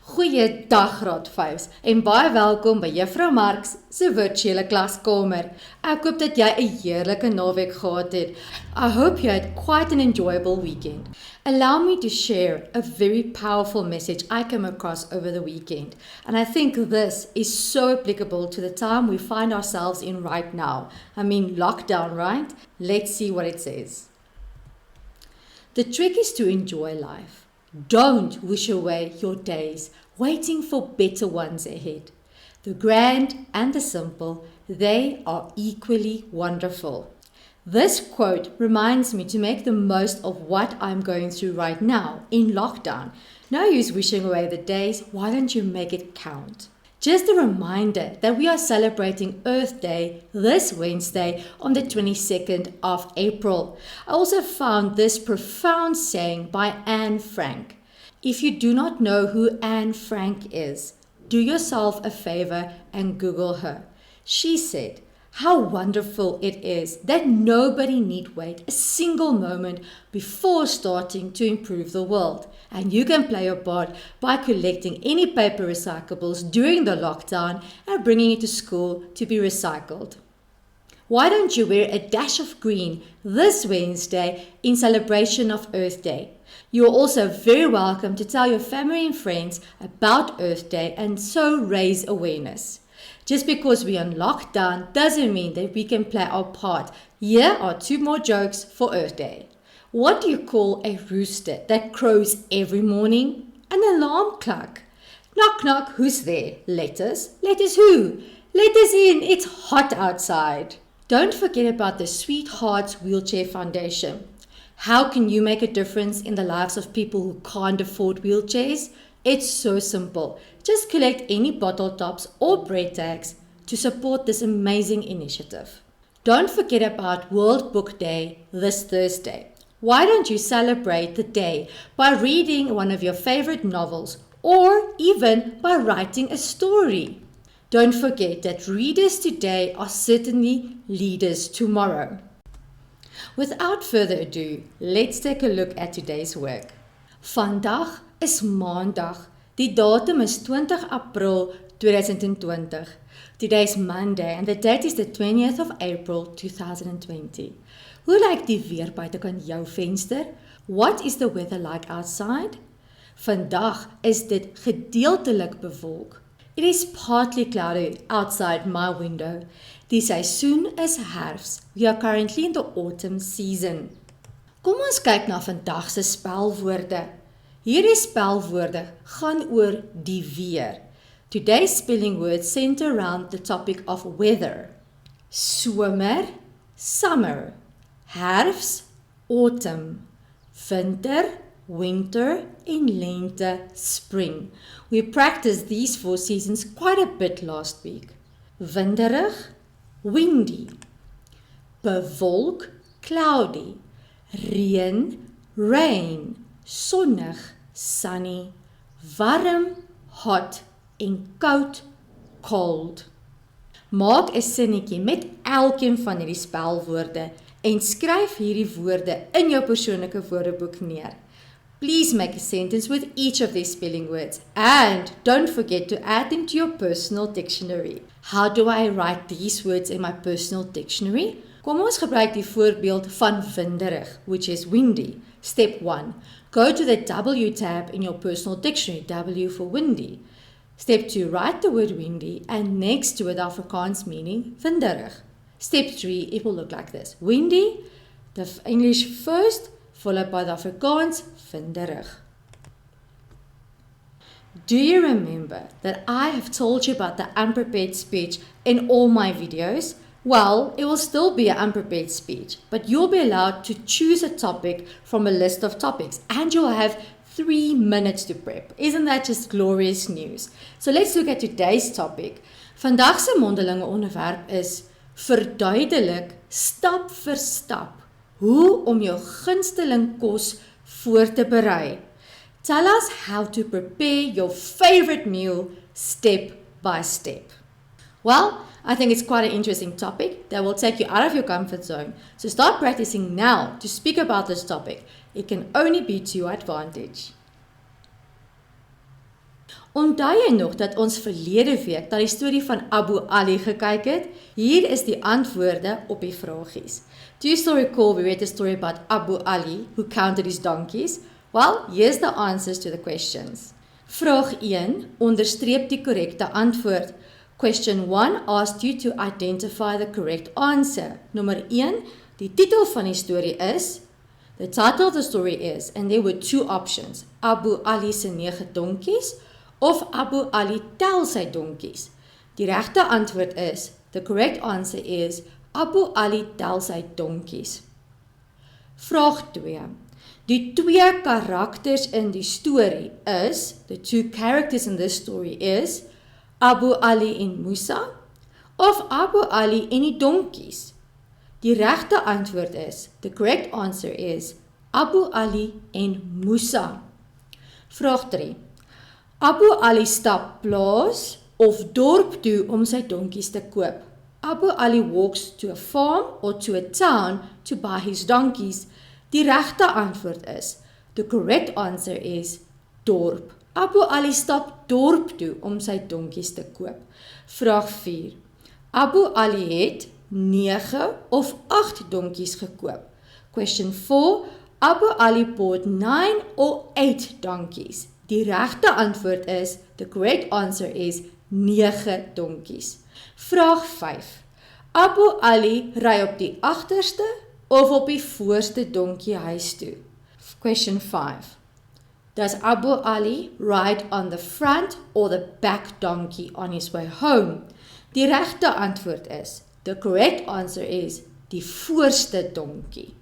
Goeiedag Graad 5's en baie welkom by Juffrou MarX se virtuele klaskamer. Ek hoop dat jy 'n heerlike naweek gehad het. I hope you had quite an enjoyable weekend. Allow me to share a very powerful message I came across over the weekend. And I think this is so applicable to the time we find ourselves in right now. I mean, lockdown, right? Let's see what it says. The trick is to enjoy life. Don't wish away your days, waiting for better ones ahead. The grand and the simple, they are equally wonderful. This quote reminds me to make the most of what I'm going through right now in lockdown. No use wishing away the days, why don't you make it count? Just a reminder that we are celebrating Earthday this Wednesday on the 22nd of April. I also found this profound saying by Anne Frank. If you do not know who Anne Frank is, do yourself a favor and Google her. She said, how wonderful it is that nobody need wait a single moment before starting to improve the world. And you can play your part by collecting any paper recyclables during the lockdown and bringing it to school to be recycled. Why don't you wear a dash of green this Wednesday in celebration of Earth Day? You are also very welcome to tell your family and friends about Earth Day and so raise awareness. Just because we're on lockdown doesn't mean that we can play our part. Here are 2 more jokes for Earth Day. What do you call a rooster that crows every morning? An alarm clock. Knock knock, who's there? Letters? Letters who? Letters in, it's hot outside. Don't forget about the Sweethearts Wheelchair Foundation. How can you make a difference in the lives of people who can't afford wheelchairs? It's so simple. Just collect any bottle tops or bread tags to support this amazing initiative. Don't forget about World Book Day this Thursday. Why don't you celebrate the day by reading one of your favorite novels or even by writing a story? Don't forget that readers today are certainly leaders tomorrow. Without further ado, let's take a look at today's work. Vandag is Maandag. Die datum is 20 April 2020. Today is Monday and the date is the 20th of April 2020. Hoe lyk die weer buitekant jou venster? What is the weather like outside? Vandag is dit gedeeltelik bewolk. It is partly cloudy outside my window. Die seisoen is herfs. We are currently in the autumn season. Kom ons kyk na vandag se spelwoorde. Hierdie spelwoorde gaan oor die weer. Today's spelling words center around the topic of weather. Somer, summer. Herfs, autumn. Winter, winter, en lente, spring. We practiced these 4 seasons quite a bit last week. Winderig, windy. Bewolk, cloudy. Reën, rain. Sonnig, sunny. Warm, hot. En koud, cold. Maak 'n sinnetjie met elkeen van hierdie spelwoorde en skryf hierdie woorde in jou persoonlike woordeboek neer. Please make a sentence with each of these spelling words and don't forget to add them to your personal dictionary. How do I write these words in my personal dictionary? Kom ons gebruik die voorbeeld van winderig, which is windy. Step 1. Go to the W tab in your personal dictionary, W for windy. Step 2. Write the word windy and next to it Afrikaans meaning winderig. Step 3. It will look like this. Windy, the English first, followed by the Afrikaans, winderig. Do you remember that I have told you about the unprepared speech in all my videos? Well, it will still be an unprepared speech, but you'll be allowed to choose a topic from a list of topics and you'll have 3 minutes to prep. Isn't that just glorious news? So let's look at today's topic. Vandag se mondelinge onderwerp is verduidelik stap vir stap hoe om jou gunsteling kos voor te berei. Tell us how to prepare your favorite meal step by step. Well, I think it's quite an interesting topic that will take you out of your comfort zone. So start practicing now to speak about this topic. It can only be to your advantage. Onthou jy nog dat ons verlede week na die storie van Abu Ali gekyk het? Hier is die antwoorde op die vragies. Do you still recall we read the story about Abu Ali who counted his donkeys? Well, here's the answers to the questions. Vraag 1 onderstreep die korrekte antwoord. Question 1 asked you to identify the correct answer. Nommer 1, die titel van die storie is, the title of the story is, and there were 2 options, Abu Ali se 9 donkies, of Abu Ali tel sy donkies. Die regte antwoord is, the correct answer is, Abu Ali tel sy donkies. Vraag 2. Die 2 karakters in die storie is, the 2 characters in this story is, Abu Ali en Musa, of Abu Ali en die donkies. Die regte antwoord is, the correct answer is, Abu Ali en Musa. Vraag 3. Abu Ali stap plaas of dorp toe om sy donkies te koop. Abu Ali walks to a farm or to a town to buy his donkeys. Die regte antwoord is, the correct answer is, dorp. Abu Ali stap dorp toe om sy donkies te koop. Vraag 4. Abu Ali het 9 of 8 donkies gekoop. Question 4. Abu Ali bought 9 or 8 donkeys. Die regte antwoord is, the correct answer is, 9 donkies. Vraag 5. Abu Ali ry op die agterste of op die voorste donkie huis toe. Question 5. Does Abu Ali ride on the front or the back donkey on his way home? Die regte antwoord is, the correct answer is, die voorste donkie.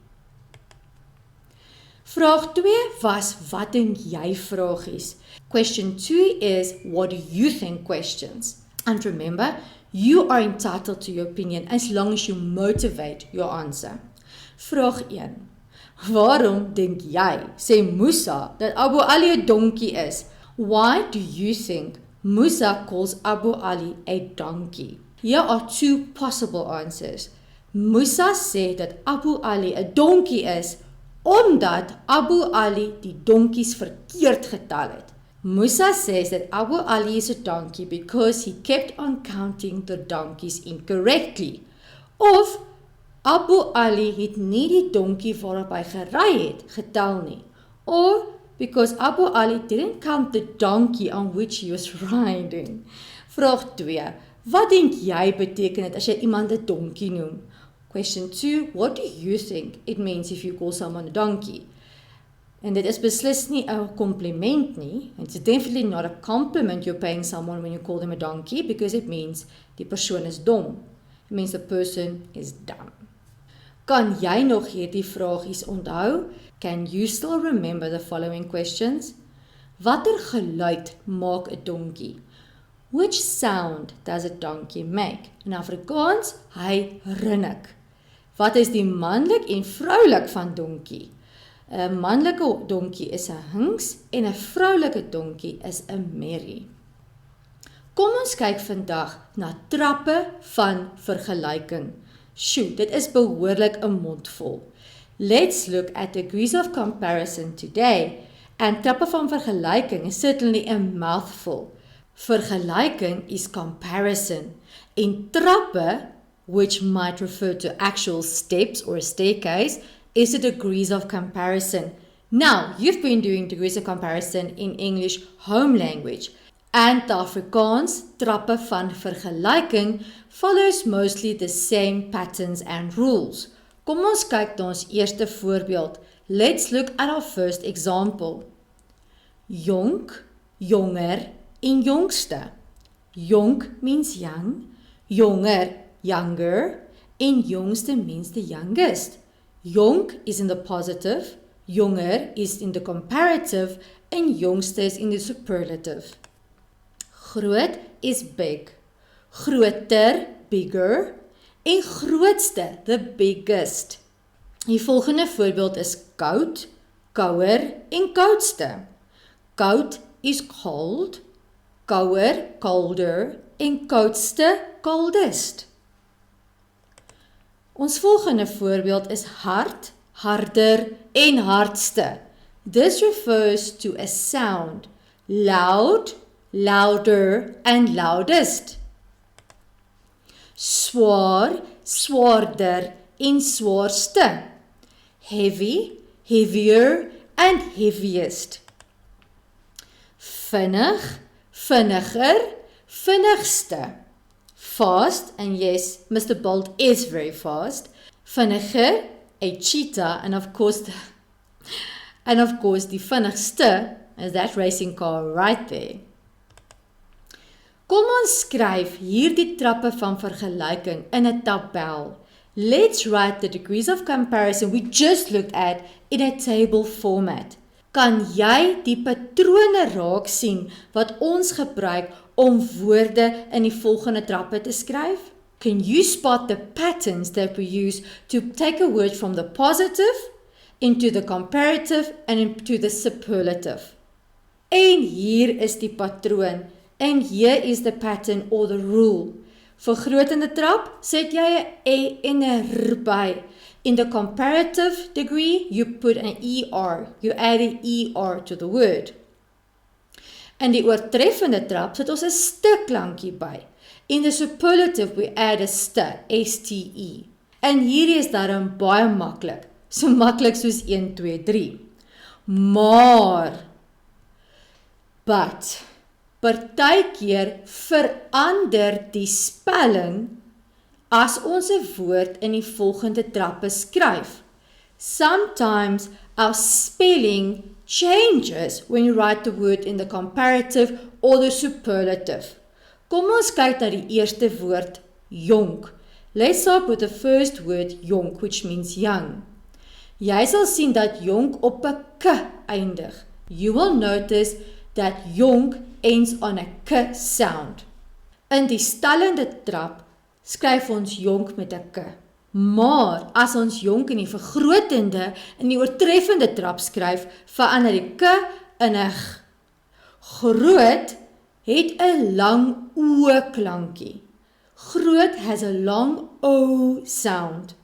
Vraag 2 was, wat dink jy vragies? Question 2 is, what do you think questions? And remember, you are entitled to your opinion as long as you motivate your answer. Vraag 1. Waarom dink jy, sê Musa, dat Abu Ali 'n donkie is? Why do you think Musa calls Abu Ali a donkey? Here are 2 possible answers. Musa sê dat Abu Ali 'n donkie is, omdat Abu Ali die donkies verkeerd getal het. Musa says that Abu Ali is a donkey because he kept on counting the donkeys incorrectly. Of Abu Ali het nie die donkie waarop hy gery het getel nie. Or because Abu Ali didn't count the donkey on which he was riding. Vraag 2. Wat dink jy beteken dit as jy iemand 'n donkie noem? Question 2, what do you think it means if you call someone a donkey? En dit is beslis nie 'n compliment nie. It's definitely not a compliment you're paying someone when you call them a donkey, because it means die persoon is dom. It means the person is dumb. Kan jy nog hierdie vragies onthou? Can you still remember the following questions? Watter geluid maak 'n donkie? Which sound does a donkey make? In Afrikaans, hy rinnik. Wat is die manlik en vroulik van donkie? 'n manlike donkie is 'n hinks en 'n vroulike donkie is 'n merrie. Kom ons kyk vandag na trappe van vergelyking. Sjoe, dit is behoorlik 'n mondvol. Let's look at degrees of comparison today. And trappe van vergelyking is certainly a mouthful. Vergelyking is comparison. En trappe, which might refer to actual steps or a staircase, is the degrees of comparison. Now, you've been doing degrees of comparison in English home language, and the Afrikaans trappe van vergelyking follows mostly the same patterns and rules. Kom ons kyk na ons eerste voorbeeld. Let's look at our first example. Jonk, jonger en jongste. Jonk means young, jonger, younger, en jongste means the youngest. Jonk is in the positive, jonger is in the comparative, en jongste is in the superlative. Groot is big, groter, bigger, en grootste, the biggest. Die volgende voorbeeld is koud, kouer en koudste. Koud is cold, kouer, colder, en koudste, coldest. Ons volgende voorbeeld is hard, harder en hardste. This refers to a sound, loud, louder and loudest. Swaar, swaarder en swaarste. Heavy, heavier and heaviest. Vinnig, vinniger, vinnigste. Fast, and yes, Mr. Bolt is very fast. Vinniger, a cheetah, and of course the vinnigste is that racing car right there. Kom ons skryf hierdie trappe van vergelyking in 'n tabel. Let's write the degrees of comparison we just looked at in a table format. Kan jy die patrone raak sien wat ons gebruik om woorde in die volgende trappe te skryf? Can you spot the patterns that we use to take a word from the positive into the comparative and into the superlative? En hier is die patroon. And here is the pattern or the rule. Vergrotende trap, sit jy 'n e en 'n r by. In the comparative degree, you put an er. You add an er to the word. In die oortreffende trap, sit ons 'n ste klankie by. In the superlative, we add a ste, ste. En hierdie is daarom baie maklik. So maklik soos 1, 2, 3. Maar, but, partykeer verander die spelling as ons 'n woord in die volgende trappe skryf. Sometimes our spelling changes when you write the word in the comparative or the superlative. Kom ons kyk na die eerste woord, jonk. Let's start with the first word, jonk, which means young. Jy sal sien dat jonk op 'n k eindig. You will notice that jonk ends on a k sound. In die stellende trap skryf ons jonk met 'n k. Maar as ons jonk in die vergrotende en die oortreffende trap skryf, verander die k in 'n g. Groot het 'n lang o klankie. Groot has a long o sound.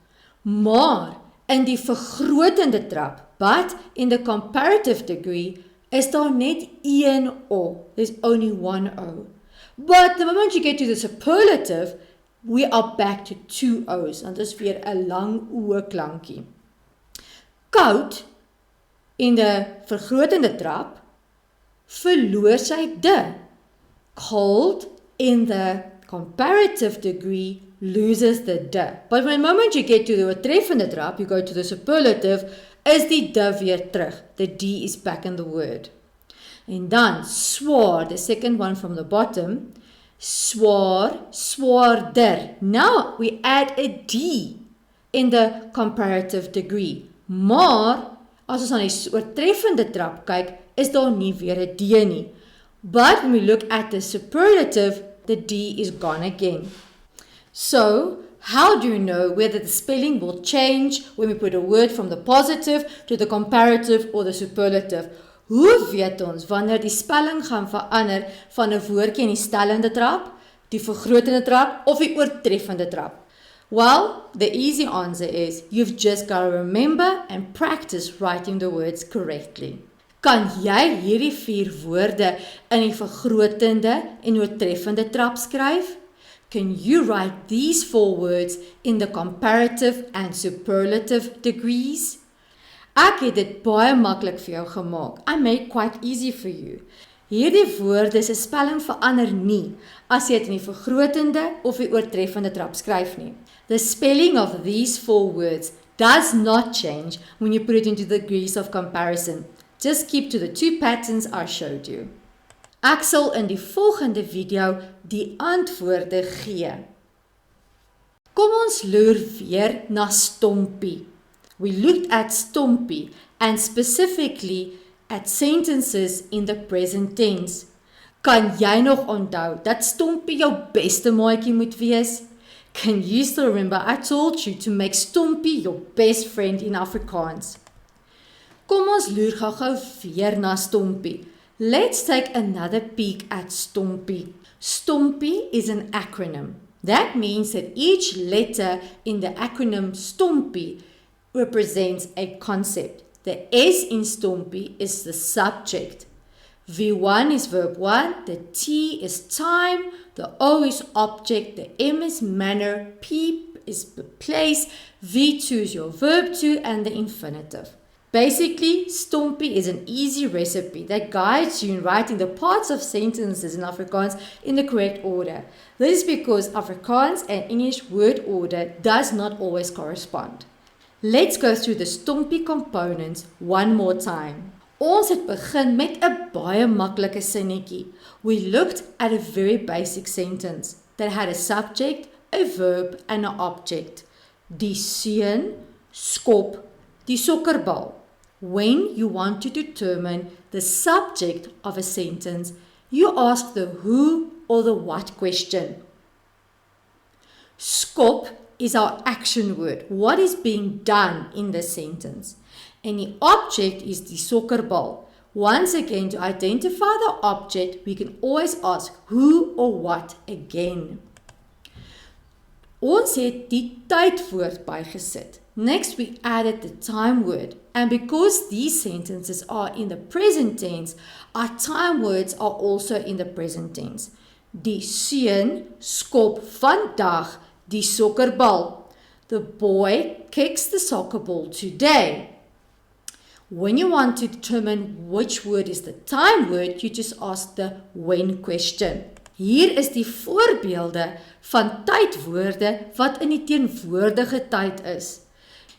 Maar in die vergrotende trap, but in the comparative degree, is daar net een o. There's only one o. But the moment you get to the superlative, we are back to two o's. En dis weer 'n lang o klankie. Koud, in die vergrotende trap, verloor sy de. Cold, in the comparative degree, loses the de. But the moment you get to the oortreffende trap, you go to the superlative, is die de weer terug. The d is back in the word. En dan, swaar, the second one from the bottom, swaar, swaarder. Now we add a d in the comparative degree. Maar, as ons aan die oortreffende trap kyk, is daar nie weer 'n d nie. But when we look at the superlative, the d is gone again. So, how do you know whether the spelling will change when we put a word from the positive to the comparative or the superlative? Hoe weet ons wanneer die spelling gaan verander van 'n woordjie in die stellende trap, die vergrotende trap of die oortreffende trap? Well, the easy answer is you've just got to remember and practice writing the words correctly. Kan jy hierdie 4 woorde in die vergrotende en oortreffende trap skryf? Can you write these 4 words in the comparative and superlative degrees? Ek het dit baie maklik vir jou gemaak. I made quite easy for you. Hierdie woorde se spelling verander nie as jy dit in die vergrotende of die oortreffende trap skryf nie. The spelling of these 4 words does not change when you put it into the degrees of comparison. Just keep to the 2 patterns I showed you. Ek sal in die volgende video die antwoorde gee. Kom ons loer weer na stompie. We looked at stompie and specifically at sentences in the present tense. Kan jy nog onthou dat stompie jou beste maatjie moet wees? Can you still remember I told you to make stompie your best friend in Afrikaans? Kom ons loer gou weer na stompie. Let's take another peek at stompie. Stompie is an acronym. That means that each letter in the acronym stompie represents a concept. The S in stompie is the subject. V1 is verb 1, the T is time, the O is object, the M is manner, P is place, V2 is your verb 2, and the infinitive. Basically, Stompie is an easy recipe that guides you in writing the parts of sentences in Afrikaans in the correct order. This is because Afrikaans and English word order does not always correspond. Let's go through the Stompie components one more time. Ons het begin met 'n baie maklike sinnetjie. We looked at a very basic sentence that had a subject, a verb, and an object. Die seun skop die sokkerbal. When you want to determine the subject of a sentence, you ask the who or the what question. Skop is our action word. What is being done in the sentence? And the object is die sokkerbal. Once again, to identify the object, we can always ask who or what again. Ons het die tydwoord bygesit. Next, we added the time word. And because these sentences are in the present tense, our time words are also in the present tense. Die seun skop vandag die sokkerbal. The boy kicks the soccer ball today. When you want to determine which word is the time word, you just ask the when question. Hier is die voorbeelde van tydwoorde wat in die teenwoordige tyd is.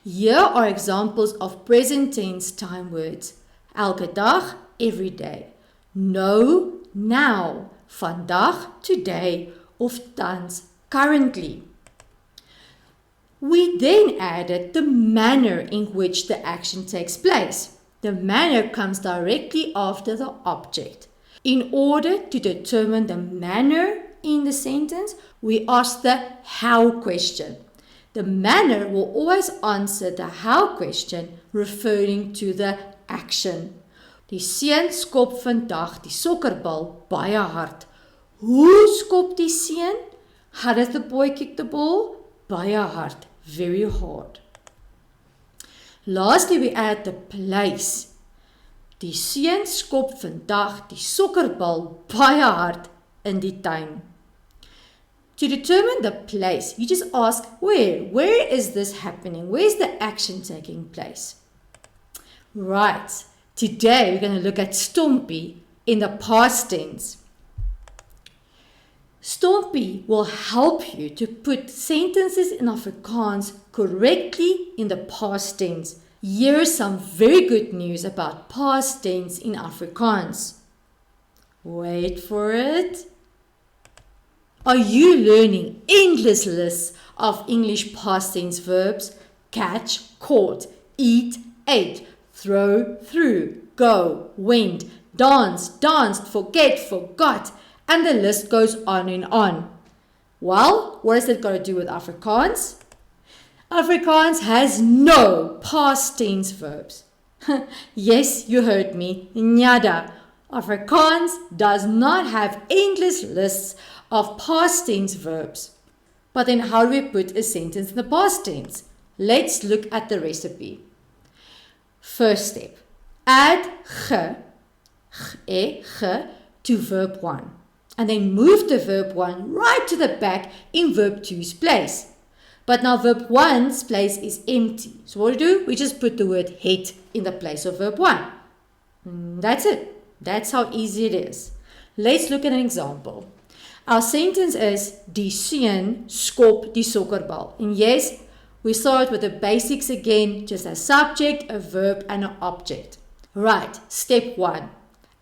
Here are examples of present tense time words. Elke dag, every day. No, now. Vandag, today. Of tans, currently. We then added the manner in which the action takes place. The manner comes directly after the object. In order to determine the manner in the sentence, we ask the how question. The manner will always answer the how question referring to the action. Die seun skop vandag die sokkerbal baie hard. Hoe skop die seun? How does the boy kick the ball? Baie hard, very hard. Lastly, we add the place. Die seun skop vandag die sokkerbal baie hard in die tuin. To determine the place, you just ask where. Where is this happening? Where is the action taking place? Right. Today we're going to look at Stompie in the past tense. Stompie will help you to put sentences in Afrikaans correctly in the past tense. Here's some very good news about past tense in Afrikaans. Wait for it. Are you learning endless lists of English past tense verbs? Catch, caught, eat, ate, throw, threw, go, went, dance, danced, forget, forgot, and the list goes on and on. Well, what has it got to do with Afrikaans? Afrikaans has no past tense verbs. Yes, you heard me. Nada. Afrikaans does not have endless lists of past tense verbs. But then how do we put a sentence in the past tense? Let's look at the recipe. First step, add ge to verb 1. And then move the verb 1 right to the back in verb 2's place. But now verb 1's place is empty. So what do we do? We just put the word het in the place of verb 1. That's it. That's how easy it is. Let's look at an example. Our sentence is, die seun skop die sokkerbal. And yes, we start with the basics again, just a subject, a verb, and an object. Right, step 1.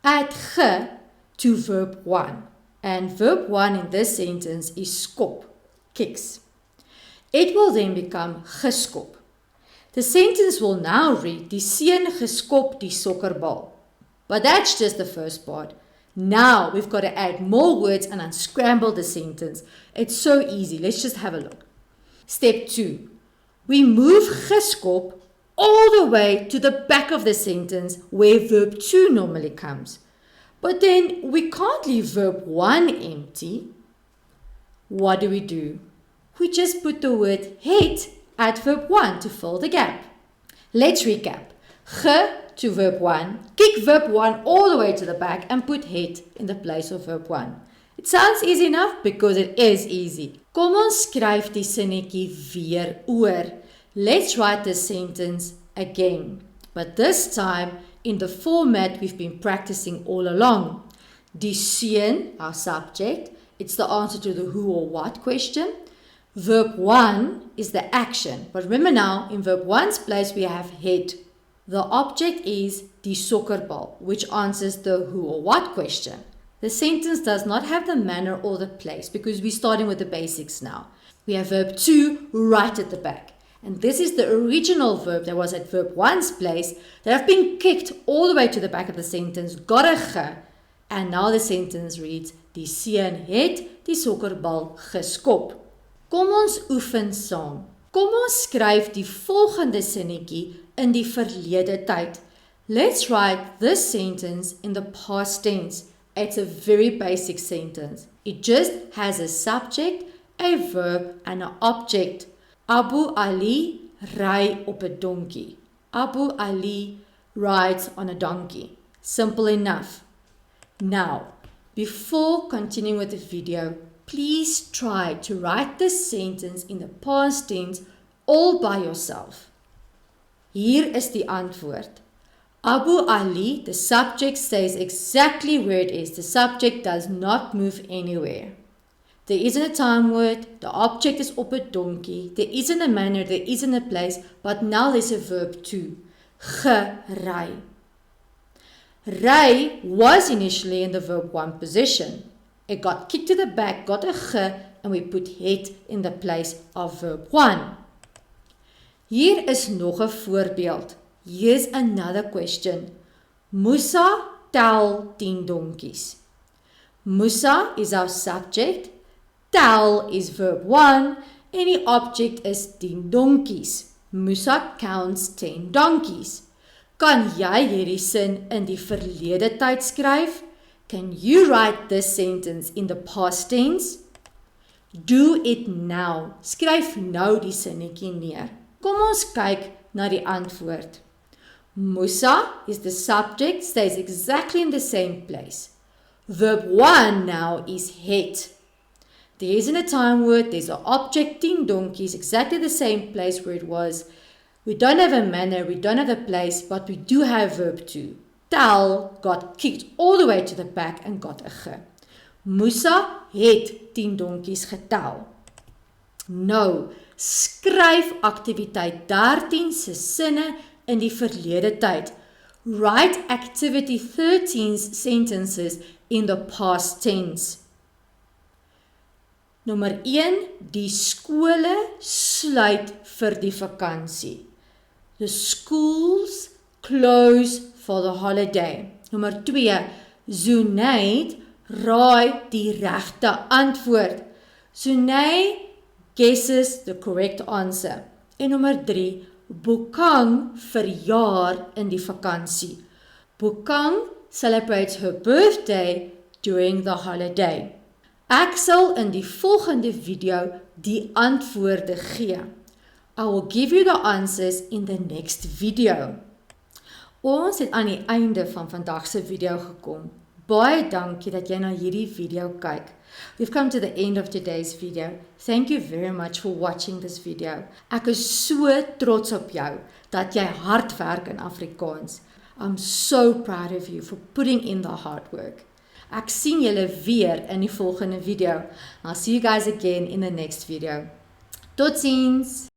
Add ge to verb 1. And verb 1 in this sentence is skop, kicks. It will then become geskop. The sentence will now read, die seun geskop die sokkerbal. But that's just the first part. Now we've got to add more words and unscramble the sentence. It's so easy. Let's just have a look. Step 2. We move geskop all the way to the back of the sentence where verb 2 normally comes. But then we can't leave verb 1 empty. What do? We just put the word het at verb 1 to fill the gap. Let's recap. Ge to verb 1, kick verb 1 all the way to the back and put het in the place of verb 1. It sounds easy enough because it is easy. Kom ons skryf die sinnetjie weer oor. Let's write this sentence again, but this time in the format we've been practicing all along. Die seun, our subject, it's the answer to the who or what question. Verb 1 is the action, but remember now, in verb 1's place we have het. The object is die sokkerbal, which answers the who or what question. The sentence does not have the manner or the place because we're starting with the basics now. We have verb 2 right at the back. And this is the original verb that was at verb 1's place that have been kicked all the way to the back of the sentence, got a ge, and now the sentence reads, die seun het die sokkerbal geskop. Kom ons oefen saam. Kom ons skryf die volgende sinnetjie in die verlede tyd. Let's write this sentence in the past tense. It's a very basic sentence. It just has a subject, a verb, and an object. Abu Ali ry op 'n donkie. Abu Ali rides on a donkey. Simple enough. Now, before continuing with the video, please try to write this sentence in the past tense all by yourself. Hier is die antwoord. Abu Ali, the subject stays exactly where it is. The subject does not move anywhere. There isn't a time word, the object is op 'n donkie, there isn't a manner, there isn't a place, but now there's a verb too. Gery. Ry was initially in the verb 1 position. It got kicked to the back, got a ge, and we put het in the place of verb 1. Hier is nog 'n voorbeeld. Here's another question. Musa tel 10 donkies. Musa is our subject, tel is verb 1, and the object is 10 donkies. Musa counts 10 donkeys. Kan jy hierdie sin in die verlede tyd skryf? Can you write this sentence in the past tense? Do it now. Skryf nou die sinnetjie neer. Kom ons kyk na die antwoord. Musa is the subject, stays exactly in the same place. Verb 1 now is het. There isn't a time word, there's an object, 10 donkeys, exactly the same place where it was. We don't have a manner, we don't have a place, but we do have verb 2. Tel got kicked all the way to the back and got a ge. Musa het 10 donkies getel. Nou, skryf aktiwiteit 13 se sinne in die verlede tyd. Write activity 13's sentences in the past tense. Nommer 1, die skole sluit vir die vakansie. The schools close for the holiday. Nommer 2, Zunaid raai die regte antwoord. Zunaid guesses the correct answer. En nommer 3, Bukang verjaar in die vakansie. Bukang celebrates her birthday during the holiday. Ek sal in die volgende video die antwoorde gee. I will give you the answers in the next video. Ons het aan die einde van vandag se video gekom. Baie dankie dat jy na hierdie video kyk. We've come to the end of today's video. Thank you very much for watching this video. Ek is so trots op jou dat jy hard werk in Afrikaans. I'm so proud of you for putting in the hard work. Ek sien julle weer in die volgende video. I'll see you guys again in the next video. Totsiens!